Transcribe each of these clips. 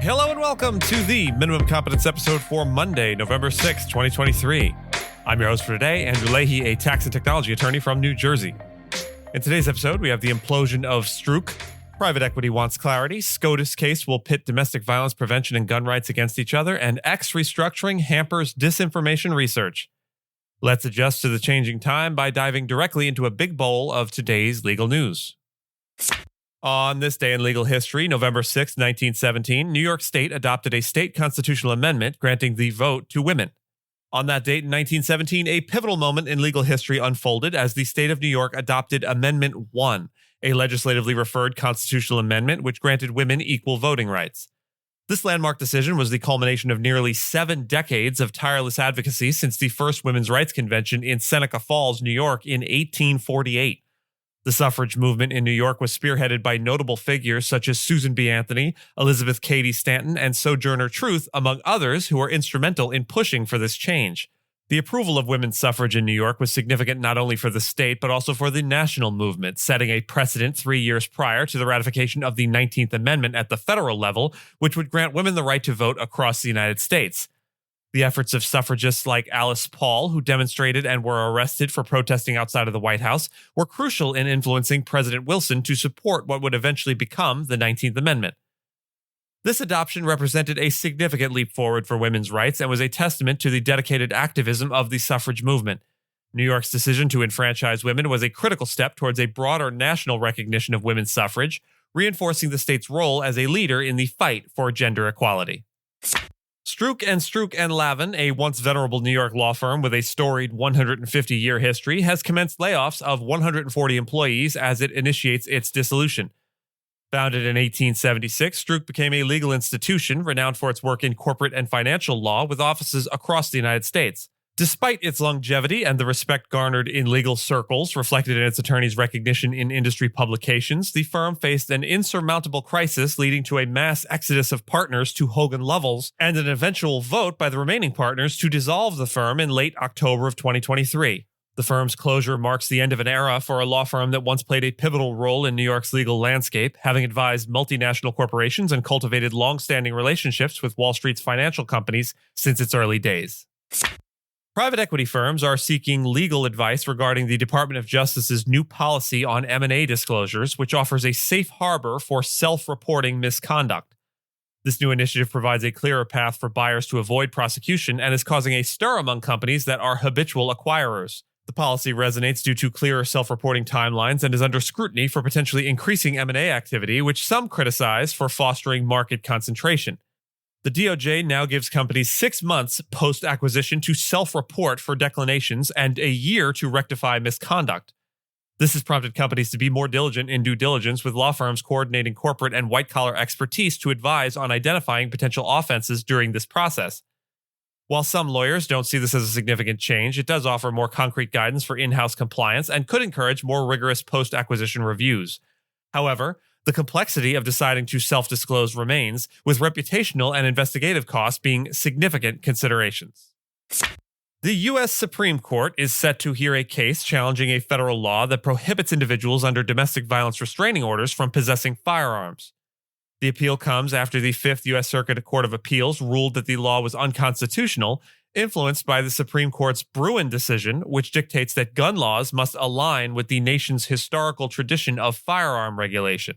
Hello and welcome to the Minimum Competence episode for Monday, November 6th, 2023. I'm your host for today, Andrew Leahy, a tax and technology attorney from New Jersey. In today's episode, we have the implosion of Stroock, private equity wants clarity, SCOTUS case will pit domestic violence prevention and gun rights against each other, and Restructuring hampers disinformation research. Let's adjust to the changing time by diving directly into a big bowl of today's legal news. On this day in legal history, November 6, 1917, New York State adopted a state constitutional amendment granting the vote to women. On that date in 1917, a pivotal moment in legal history unfolded as the state of New York adopted Amendment 1, a legislatively referred constitutional amendment which granted women equal voting rights. This landmark decision was the culmination of nearly 7 decades of tireless advocacy since the first Women's Rights Convention in Seneca Falls, New York in 1848. The suffrage movement in New York was spearheaded by notable figures such as Susan B. Anthony, Elizabeth Cady Stanton, and Sojourner Truth, among others who were instrumental in pushing for this change. The approval of women's suffrage in New York was significant not only for the state but also for the national movement, setting a precedent 3 years prior to the ratification of the 19th Amendment at the federal level, which would grant women the right to vote across the United States. The efforts of suffragists like Alice Paul, who demonstrated and were arrested for protesting outside of the White House, were crucial in influencing President Wilson to support what would eventually become the 19th Amendment. This adoption represented a significant leap forward for women's rights and was a testament to the dedicated activism of the suffrage movement. New York's decision to enfranchise women was a critical step towards a broader national recognition of women's suffrage, reinforcing the state's role as a leader in the fight for gender equality. Stroock and Lavin, a once venerable New York law firm with a storied 150-year history, has commenced layoffs of 140 employees as it initiates its dissolution. Founded in 1876, Stroock became a legal institution renowned for its work in corporate and financial law with offices across the United States. Despite its longevity and the respect garnered in legal circles reflected in its attorneys' recognition in industry publications, the firm faced an insurmountable crisis leading to a mass exodus of partners to Hogan Lovells and an eventual vote by the remaining partners to dissolve the firm in late October of 2023. The firm's closure marks the end of an era for a law firm that once played a pivotal role in New York's legal landscape, having advised multinational corporations and cultivated long-standing relationships with Wall Street's financial companies since its early days. Private equity firms are seeking legal advice regarding the Department of Justice's new policy on M&A disclosures, which offers a safe harbor for self-reporting misconduct. This new initiative provides a clearer path for buyers to avoid prosecution and is causing a stir among companies that are habitual acquirers. The policy resonates due to clearer self-reporting timelines and is under scrutiny for potentially increasing M&A activity, which some criticize for fostering market concentration. The DOJ now gives companies 6 months post-acquisition to self-report for declinations and a year to rectify misconduct. This has prompted companies to be more diligent in due diligence, with law firms coordinating corporate and white-collar expertise to advise on identifying potential offenses during this process. While some lawyers don't see this as a significant change, it does offer more concrete guidance for in-house compliance and could encourage more rigorous post-acquisition reviews. However, the complexity of deciding to self-disclose remains, with reputational and investigative costs being significant considerations. The U.S. Supreme Court is set to hear a case challenging a federal law that prohibits individuals under domestic violence restraining orders from possessing firearms. The appeal comes after the Fifth U.S. Circuit Court of Appeals ruled that the law was unconstitutional, influenced by the Supreme Court's Bruin decision, which dictates that gun laws must align with the nation's historical tradition of firearm regulation.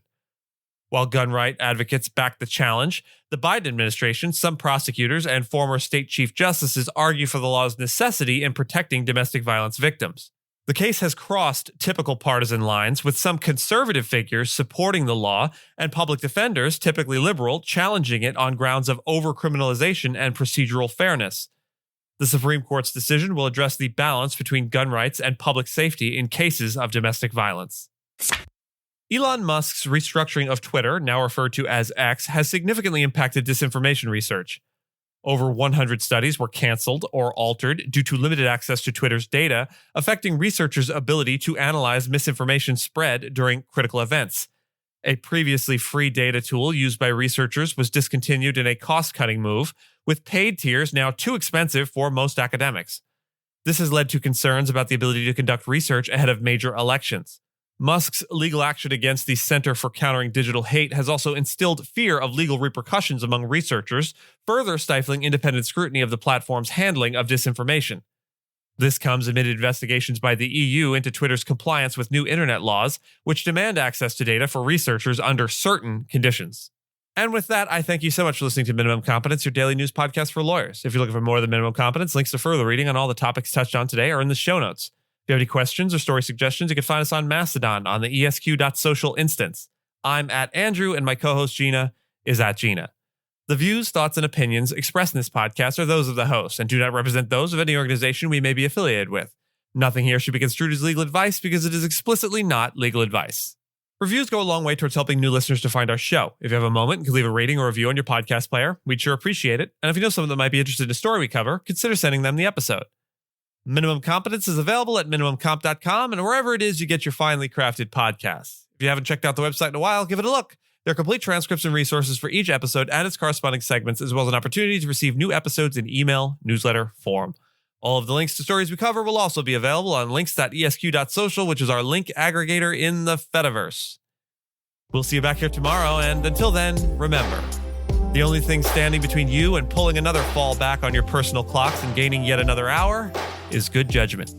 While gun right advocates back the challenge, the Biden administration, some prosecutors, and former state chief justices argue for the law's necessity in protecting domestic violence victims. The case has crossed typical partisan lines, with some conservative figures supporting the law and public defenders, typically liberal, challenging it on grounds of overcriminalization and procedural fairness. The Supreme Court's decision will address the balance between gun rights and public safety in cases of domestic violence. Elon Musk's restructuring of Twitter, now referred to as X, has significantly impacted disinformation research. Over 100 studies were canceled or altered due to limited access to Twitter's data, affecting researchers' ability to analyze misinformation spread during critical events. A previously free data tool used by researchers was discontinued in a cost-cutting move, with paid tiers now too expensive for most academics. This has led to concerns about the ability to conduct research ahead of major elections. Musk's legal action against the Center for Countering Digital Hate has also instilled fear of legal repercussions among researchers, further stifling independent scrutiny of the platform's handling of disinformation. This comes amid investigations by the EU into Twitter's compliance with new internet laws, which demand access to data for researchers under certain conditions. And with that, I thank you so much for listening to Minimum Competence, your daily news podcast for lawyers. If you're looking for more than Minimum Competence, links to further reading on all the topics touched on today are in the show notes. If you have any questions or story suggestions, you can find us on Mastodon on the esq.social instance. I'm at Andrew, and my co-host Gina is at Gina. The views, thoughts, and opinions expressed in this podcast are those of the host and do not represent those of any organization we may be affiliated with. Nothing here should be construed as legal advice because it is explicitly not legal advice. Reviews go a long way towards helping new listeners to find our show. If you have a moment, you can leave a rating or review on your podcast player. We'd sure appreciate it. And if you know someone that might be interested in a story we cover, consider sending them the episode. Minimum Competence is available at minimumcomp.com and wherever it is you get your finely crafted podcasts. If you haven't checked out the website in a while, give it a look. There are complete transcripts and resources for each episode and its corresponding segments, as well as an opportunity to receive new episodes in email, newsletter, form. All of the links to stories we cover will also be available on links.esq.social, which is our link aggregator in the Fediverse. We'll see you back here tomorrow, and until then, remember, the only thing standing between you and pulling another fall back on your personal clocks and gaining yet another hour is good judgment.